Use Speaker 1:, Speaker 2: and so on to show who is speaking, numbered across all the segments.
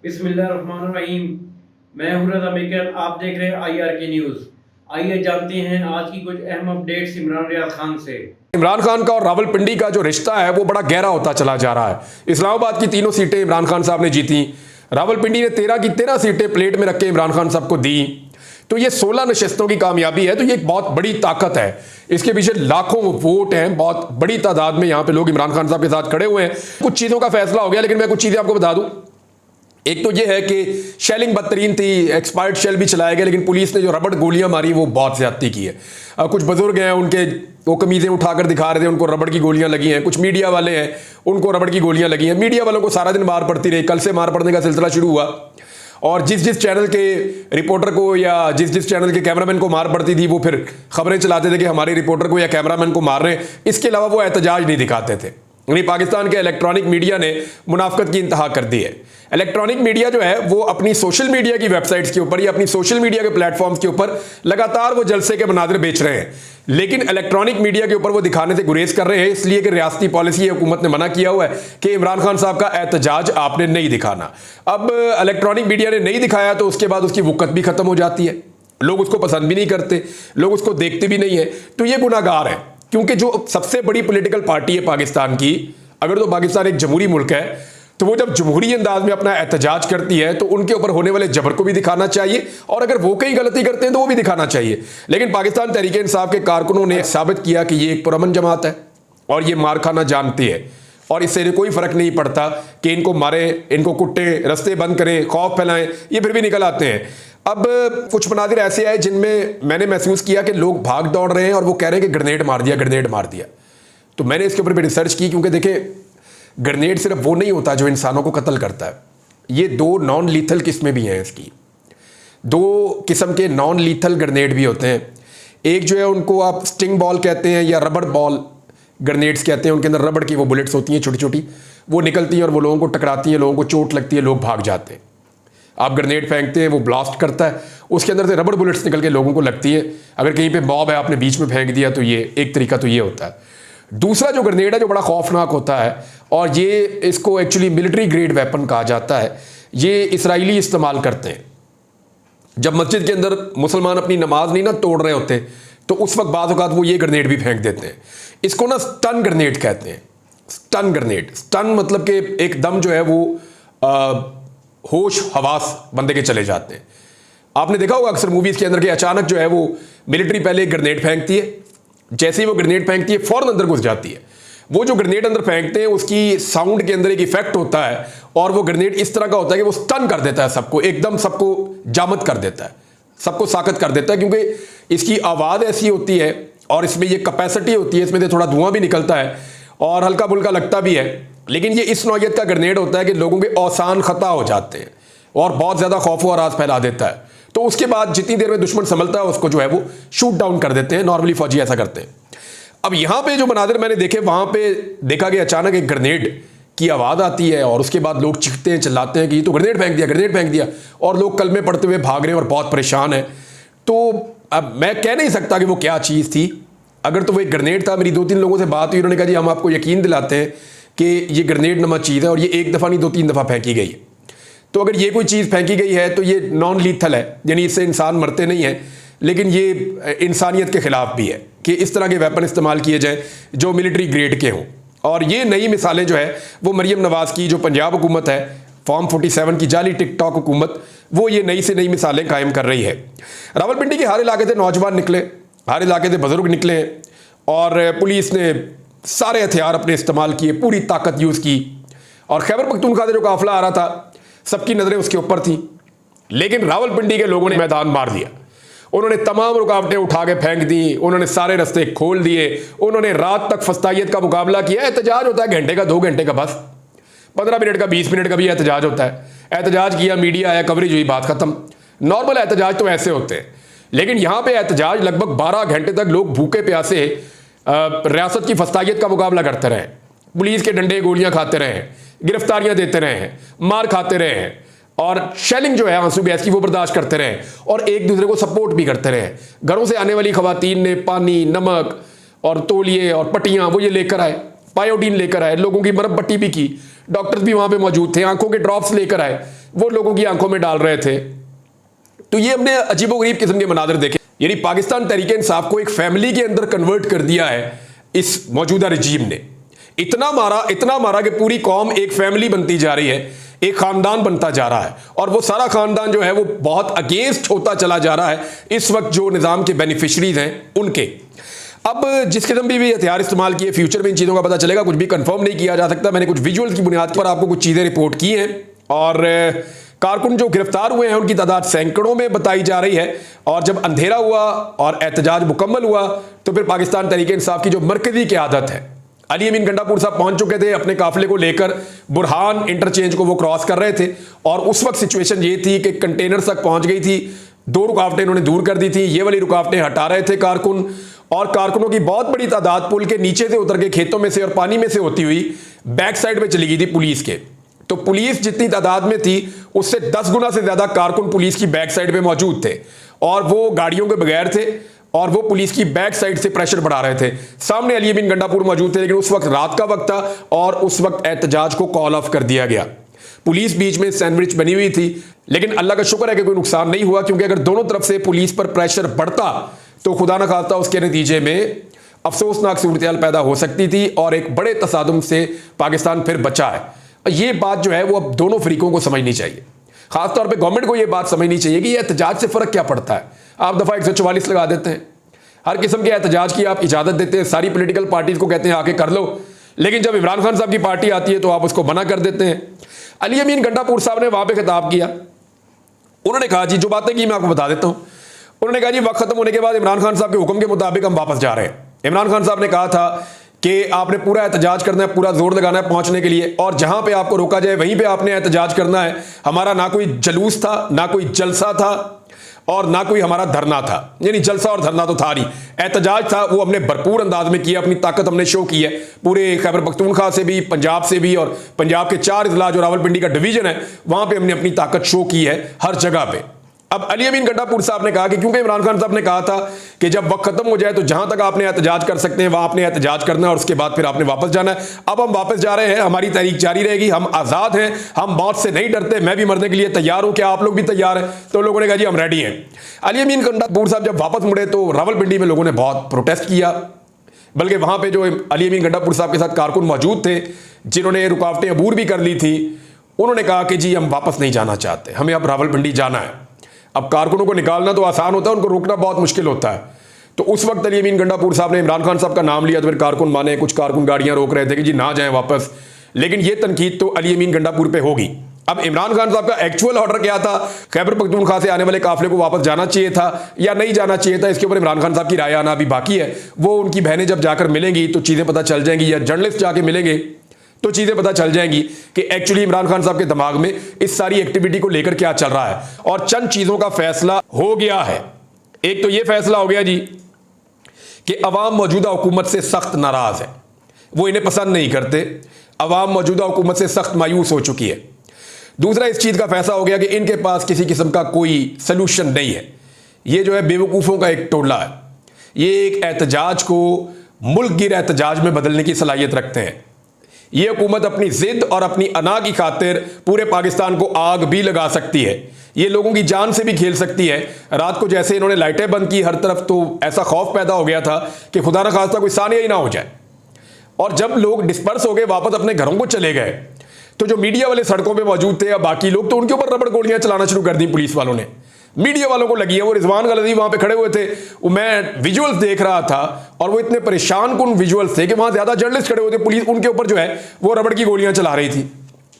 Speaker 1: बिस्मिल्लाहिर्रहमानिर्रहीम। मैं हूं रज़ा मेकर, आप देख रहे हैं IRK न्यूज़। आइए जानते हैं आज की कुछ अहम अपडेट्स इमरान रियाज खान से।
Speaker 2: इमरान खान का और रावलपिंडी का जो रिश्ता है वो बड़ा गहरा होता चला जा रहा है। इस्लामाबाद की तीनों सीटें इमरान खान साहब ने जीती, रावलपिंडी ने 13 की 13 सीटें प्लेट में रख के इमरान खान साहब को दी। तो ये 16 नशस्तों की कामयाबी है, तो ये एक बहुत बड़ी ताकत है। इसके पीछे लाखों वोट हैं, बहुत बड़ी तादाद में यहाँ पे लोग इमरान खान साहब के साथ खड़े हुए हैं। कुछ चीज़ों का फैसला हो गया, लेकिन मैं कुछ चीज़ें आपको बता दूं। एक तो ये है कि शेलिंग बदतरीन थी, एक्सपायर्ड शेल भी चलाया गया, लेकिन पुलिस ने जो रबड़ गोलियां मारी वो बहुत ज्यादती की है। कुछ बुजुर्ग हैं, उनके वो कमीजें उठाकर दिखा रहे थे, उनको रबड़ की गोलियां लगी हैं। कुछ मीडिया वाले हैं, उनको रबड़ की गोलियां लगी हैं। मीडिया वालों को सारा दिन मार पड़ती रही, कल से मार पड़ने का सिलसिला शुरू हुआ। और जिस जिस चैनल के रिपोर्टर को या जिस जिस चैनल के कैमरामैन को मार पड़ती थी, वो फिर खबरें चलाते थे कि हमारे रिपोर्टर को या कैमरामैन को मार रहे हैं। इसके अलावा वो एहतजाज नहीं दिखाते थे। यानी पाकिस्तान के इलेक्ट्रॉनिक मीडिया ने मुनाफकत की इंतहा कर दी है। इलेक्ट्रॉनिक मीडिया जो है वो अपनी सोशल मीडिया की वेबसाइट्स के ऊपर या अपनी सोशल मीडिया के प्लेटफॉर्म्स के ऊपर लगातार वो जलसे के मनाजिर बेच रहे हैं, लेकिन इलेक्ट्रॉनिक मीडिया के ऊपर वो दिखाने से गुरेज कर रहे हैं, इसलिए कि रियासती पॉलिसी हुकूमत ने मना किया हुआ है कि इमरान खान साहब का एहतजाज आपने नहीं दिखाना। अब इलेक्ट्रॉनिक मीडिया ने नहीं दिखाया तो उसके बाद उसकी वक़्त भी खत्म हो जाती है, लोग उसको पसंद भी नहीं करते, लोग उसको देखते भी नहीं है, तो ये गुनाहगार है। क्योंकि जो सबसे बड़ी पॉलिटिकल पार्टी है पाकिस्तान की, अगर तो पाकिस्तान एक जमहूरी मुल्क है, तो वो जब जमहूरी अंदाज में अपना एहतजाज करती है तो उनके ऊपर होने वाले जबर को भी दिखाना चाहिए, और अगर वो कहीं गलती करते हैं तो वो भी दिखाना चाहिए। लेकिन पाकिस्तान तहरीक इंसाफ के कारकुनों ने साबित किया कि ये एक पुरअमन जमात है और ये मार खाना जानती है, और इससे कोई फर्क नहीं पड़ता कि इनको मारें, इनको कुट्टे, रस्ते बंद करें, खौफ फैलाएं, ये फिर भी निकल आते हैं। अब कुछ मनाजिर ऐसे आए जिनमें मैंने महसूस किया कि लोग भाग दौड़ रहे हैं और वो कह रहे हैं कि ग्रेनेड मार दिया, ग्रेनेड मार दिया। तो मैंने इसके ऊपर भी रिसर्च की, क्योंकि देखें, ग्रेनेड सिर्फ वो नहीं होता जो इंसानों को कत्ल करता है। ये दो नॉन लीथल किस्में भी हैं इसकी, दो किस्म के नॉन लीथल ग्रेनेड भी होते हैं। एक जो है उनको आप स्टिंग बॉल कहते हैं या रबड़ बॉल ग्रेनेड्स कहते हैं, उनके अंदर रबड़ की वो बुलेट्स होती हैं छोटी छोटी, वो निकलती हैं और वो लोगों को टकराती हैं, लोगों को चोट लगती है, लोग भाग जाते हैं। आप ग्रेनेड फेंकते हैं, वो ब्लास्ट करता है, उसके अंदर से रबड़ बुलेट्स निकल के लोगों को लगती है। अगर कहीं पे मॉब है, आपने बीच में फेंक दिया, तो ये एक तरीका तो ये होता है। दूसरा जो ग्रेनेड है जो बड़ा खौफनाक होता है, और ये इसको एक्चुअली मिलिट्री ग्रेड वेपन कहा जाता है, ये इसराइली इस्तेमाल करते हैं। जब मस्जिद के अंदर मुसलमान अपनी नमाज नहीं ना तोड़ रहे होते, तो उस वक्त बाज़ औक़ात वो ये ग्रेनेड भी फेंक देते हैं। इसको ना स्टन ग्रेनेड कहते हैं। स्टन ग्रेनेड, स्टन मतलब कि एकदम जो है वो होश हवास बंदे के चले जाते हैं। आपने देखा होगा अक्सर मूवीज़ के अंदर कि अचानक जो है वो मिलिट्री पहले एक ग्रेनेड फेंकती है, जैसे ही वो ग्रेनेड फेंकती है फौरन अंदर घुस जाती है। वो जो ग्रेनेड अंदर फेंकते हैं उसकी साउंड के अंदर एक इफेक्ट होता है, और वो ग्रेनेड इस तरह का होता है कि वो स्टन कर देता है सबको, एकदम सबको जामत कर देता है, सबको साकत कर देता है, क्योंकि इसकी आवाज़ ऐसी होती है और इसमें ये कैपेसिटी होती है, इसमें से थोड़ा धुआं भी निकलता है और हल्का फुल्का लगता भी है। लेकिन ये इस नौयत का ग्रेनेड होता है कि लोगों के औसान खता हो जाते हैं और बहुत ज़्यादा खौफ व राज फैला देता है। तो उसके बाद जितनी देर में दुश्मन संभलता है उसको जो है वो शूट डाउन कर देते हैं। नॉर्मली फौजी ऐसा करते हैं। अब यहाँ पे जो मनाजिर मैंने देखे, वहाँ पे देखा कि अचानक एक ग्रेनेड की आवाज़ आती है और उसके बाद लोग चीखते हैं, चिल्लाते हैं कि ये तो ग्रेनेड फेंक दिया, ग्रेनेड फेंक दिया, और लोग कलमे पढ़ते हुए भाग रहे हैं और बहुत परेशान है। तो अब मैं कह नहीं सकता कि वो क्या चीज़ थी। अगर तो वो एक ग्रेनेड था, मेरी 2-3 लोगों से बात हुई, उन्होंने कहा जी हम आपको यकीन दिलाते हैं कि ये ग्रेनेड नमा चीज़ है और ये एक दफ़ा नहीं 2-3 दफ़ा फेंकी गई है। तो अगर ये कोई चीज़ फेंकी गई है तो ये नॉन लीथल है, यानी इससे इंसान मरते नहीं हैं, लेकिन ये इंसानियत के ख़िलाफ़ भी है कि इस तरह के वेपन इस्तेमाल किए जाएँ जो मिलिट्री ग्रेड के हों। और ये नई मिसालें जो है वो मरीम नवाज़ की जो पंजाब हुकूमत है, फॉर्म 47 की जाली टिकटॉक हुकूमत, वो ये नई से नई मिसालें कायम कर रही है। रावलपिंडी के हर इलाके से नौजवान निकले, हर इलाके से बुजुर्ग निकले, और पुलिस ने सारे हथियार अपने इस्तेमाल किए, पूरी ताकत यूज़ की। और खैबर पख्तूनख्वा से जो काफिला आ रहा था सबकी नज़रें उसके ऊपर थी, लेकिन रावलपिंडी के लोगों ने मैदान मार दिया। उन्होंने तमाम रुकावटें उठा के फेंक दी, उन्होंने सारे रास्ते खोल दिए, उन्होंने रात तक फस्तायत का मुकाबला किया। एहतजाज होता है घंटे का, 2 घंटे का, बस 15 मिनट का, 20 मिनट का भी एहतजाज होता है। एहतजाज किया, मीडिया आया, कवरेज हुई, बात खत्म। नॉर्मल एहतजाज तो ऐसे होते हैं, लेकिन यहाँ पे एहतजाज लगभग 12 घंटे तक लोग भूखे प्यासे रियासत की फस्तायत का मुकाबला करते रहे, पुलिस के डंडे गोलियां खाते रहे, गिरफ्तारियां देते रहे हैं, मार खाते रहे हैं, और शेलिंग जो है आंसू गैस की वो बर्दाश्त करते रहे, और एक दूसरे को सपोर्ट भी करते रहे। घरों से आने वाली खवातीन ने पानी, नमक और तौलिए और पट्टियां वो ये लेकर आए, पायोडीन लेकर आए, लोगों की मरहम पट्टी भी की, डॉक्टर्स भी वहाँ पे मौजूद थे, आंखों के ड्रॉप्स लेकर आए, वो लोगों की आंखों में डाल रहे थे। तो ये हमने अजीबोगरीब किस्म के मनाजर देखे, यानी पाकिस्तान तहरीक इंसाफ को एक फैमिली के अंदर कन्वर्ट कर दिया है इस मौजूदा रजीम ने। इतना मारा कि पूरी कौम एक फैमिली बनती जा रही है, एक खानदान बनता जा रहा है, और वो सारा खानदान जो है वो बहुत अगेंस्ट होता चला जा रहा है इस वक्त जो निज़ाम के बेनिफिशरीज हैं उनके। अब जिस किस्म भी हथियार इस्तेमाल किए, फ्यूचर में इन चीज़ों का पता चलेगा, कुछ भी कंफर्म नहीं किया जा सकता। मैंने कुछ विजुअल्स की बुनियाद पर आपको कुछ चीज़ें रिपोर्ट की हैं, और कारकुन जो गिरफ्तार हुए हैं उनकी तादाद सैकड़ों में बताई जा रही है। और जब अंधेरा हुआ और एहतजाज मुकम्मल हुआ तो फिर पाकिस्तान तहरीक इंसाफ की जो मरकजी क़यादत है, अली अमीन गंडापुर साहब पहुंच चुके थे, अपने काफिले को लेकर बुरहान इंटरचेंज को वो क्रॉस कर रहे थे, और उस वक्त सिचुएशन ये थी कि कंटेनर तक पहुंच गई थी। 2 रुकावटें इन्होंने दूर कर दी थी, ये वाली रुकावटें हटा रहे थे कारकुन, और कारकुनों की बहुत बड़ी तादाद पुल के नीचे से उतर के खेतों में से और पानी में से होती हुई बैक साइड में चली गई थी पुलिस के। तो पुलिस जितनी तादाद में थी उससे 10 गुना से ज्यादा कारकुन पुलिस की बैक साइड पे मौजूद थे, और वो गाड़ियों के बगैर थे, और वो पुलिस की बैक साइड से प्रेशर बढ़ा रहे थे। सामने अली अमीन गंडापुर मौजूद थे, लेकिन उस वक्त रात का वक्त था और उस वक्त एहतजाज को कॉल ऑफ कर दिया गया। पुलिस बीच में सैंडविच बनी हुई थी, लेकिन अल्लाह का शुक्र है कि कोई नुकसान नहीं हुआ, क्योंकि अगर दोनों तरफ से पुलिस पर प्रेशर बढ़ता तो खुदा न खास्ता उसके नतीजे में अफसोसनाक सूरत पैदा हो सकती थी, और एक बड़े तसादुम से पाकिस्तान फिर बचा है। ये बात जो है वो अब दोनों फरीकों को समझनी चाहिए, खासतौर पर गवर्नमेंट को ये बात समझनी चाहिए कि एहतजाज से फ़र्क क्या पड़ता है। आप दफ़ा 144 लगा देते हैं, हर किस्म के एहतजाज की आप इजाज़त देते हैं, सारी पॉलिटिकल पार्टीज को कहते हैं आके कर लो, लेकिन जब इमरान खान साहब की पार्टी आती है तो आप उसको मना कर देते हैं। अली अमीन गंडापुर साहब ने वहाँ पे खिताब किया, उन्होंने कहा जी, जो बातें की मैं आपको बता देता हूँ। उन्होंने कहा जी, वक्त खत्म होने के बाद इमरान खान साहब के हुक्म के मुताबिक हम वापस जा रहे हैं। इमरान खान साहब ने कहा था कि आपने पूरा एहतजाज करना है, पूरा जोर लगाना है पहुंचने के लिए, और जहां पे आपको रोका जाए वहीं पे आपने एहतजाज करना है। हमारा ना कोई जलूस था, ना कोई जलसा था, और ना कोई हमारा धरना था, यानी जलसा और धरना तो था नहीं, एहतजाज था, वो हमने भरपूर अंदाज में किया, अपनी ताकत हमने शो की है, पूरे खैबर पख्तूनख्वा से भी, पंजाब से भी, और पंजाब के 4 अजला जो रावलपिंडी का डिवीजन है वहां पे हमने अपनी ताकत शो की है हर जगह पे। अब अली अमीन गंडापुर साहब ने कहा कि क्योंकि इमरान खान साहब ने कहा था कि जब वक्त खत्म हो जाए तो जहां तक आपने एहतजाज कर सकते हैं वहां आपने एहतजाज करना है, और उसके बाद फिर आपने वापस जाना है। अब हम वापस जा रहे हैं, हमारी तहरीक जारी रहेगी, हम आज़ाद हैं, हम मौत से नहीं डरते, मैं भी मरने के लिए तैयार हूं, क्या आप लोग भी तैयार हैं? तो लोगों ने कहा जी हम रेडी हैं। अली अमीन गंडापुर साहब जब वापस मुड़े तो रावलपिंडी में लोगों ने बहुत प्रोटेस्ट किया, बल्कि वहां पर जो अली अमीन गंडापुर साहब के साथ कारकुन मौजूद थे जिन्होंने रुकावटें अबूर भी कर ली थी, उन्होंने कहा कि जी हम वापस नहीं जाना चाहते, हमें अब रावलपिंडी जाना है। अब कारकुनों को निकालना तो आसान होता है, उनको रोकना बहुत मुश्किल होता है। तो उस वक्त अली अमीन गंडापुर साहब ने इमरान खान साहब का नाम लिया तो फिर कारकुन माने, कुछ कारकुन गाड़ियां रोक रहे थे कि जी ना जाएं वापस, लेकिन ये तनकीद तो अली अमीन गंडापुर पे होगी। अब इमरान खान साहब का एक्चुअल ऑर्डर क्या था, खैबर पख्तूनख्वा से आने वाले काफिले को वापस जाना चाहिए था या नहीं जाना चाहिए था, इसके ऊपर इमरान खान साहब की राय आना अभी बाकी है। वो उनकी बहनें जब जाकर मिलेंगी तो चीज़ें पता चल जाएंगी, या जर्नलिस्ट जाके मिलेंगे तो चीज़ें पता चल जाएंगी कि एक्चुअली इमरान खान साहब के दिमाग में इस सारी एक्टिविटी को लेकर क्या चल रहा है। और चंद चीज़ों का फैसला हो गया है। एक तो ये फैसला हो गया जी कि अवाम मौजूदा हुकूमत से सख्त नाराज़ है, वो इन्हें पसंद नहीं करते, अवाम मौजूदा हुकूमत से सख्त मायूस हो चुकी है। दूसरा इस चीज़ का फैसला हो गया कि इनके पास किसी किस्म का कोई सलूशन नहीं है, ये जो है बेवकूफ़ों का एक टोला है, ये एक एहतजाज को मुल्क गिर एहतजाज में बदलने की सलाहियत रखते हैं। ये हुकूमत अपनी जिद और अपनी अना की खातिर पूरे पाकिस्तान को आग भी लगा सकती है, ये लोगों की जान से भी खेल सकती है। रात को जैसे इन्होंने लाइटें बंद की हर तरफ, तो ऐसा खौफ पैदा हो गया था कि खुदा न खास्ता कोई सानिया ही ना हो जाए। और जब लोग डिस्पर्स हो गए, वापस अपने घरों को चले गए, तो जो मीडिया वाले सड़कों पे मौजूद थे या बाकी लोग, तो उनके ऊपर रबड़ गोलियां चलाना शुरू कर दी पुलिस वालों ने। मीडिया वालों को लगी है, वो रिजवान गलजी वहां पे खड़े हुए थे, मैं विजुअल्स देख रहा था, और वो इतने परेशान कुन विजुअल्स थे कि वहां ज्यादा जर्नलिस्ट खड़े हुए थे, पुलिस उनके ऊपर जो है वो रबड़ की गोलियां चला रही थी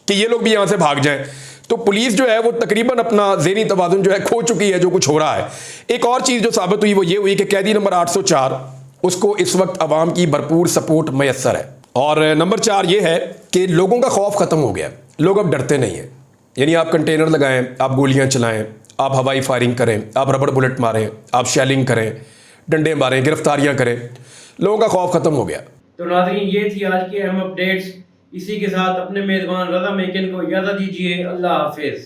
Speaker 2: कि ये लोग भी यहां से भाग जाएं। तो पुलिस जो है वो तकरीबन अपना ज़हनी तवाज़ुन जो है खो चुकी है जो कुछ हो रहा है। एक और चीज़ जो साबित हुई वो ये हुई कि कैदी नंबर 804, उसको इस वक्त अवाम की भरपूर सपोर्ट मैसर है। और नंबर 4 ये है कि लोगों का खौफ ख़त्म हो गया, लोग अब डरते नहीं हैं। यानी आप कंटेनर लगाएं, आप गोलियां चलाएं, आप हवाई फायरिंग करें, आप रबड़ बुलेट मारें, आप शेलिंग करें, डंडे मारें, गिरफ्तारियां करें, लोगों का खौफ ख़त्म हो गया।
Speaker 1: तो नाज़रीन, ये थी आज की अहम अपडेट्स। इसी के साथ अपने मेज़बान रज़ा मेकिन को इजाज़त दीजिए। अल्लाह हाफिज़।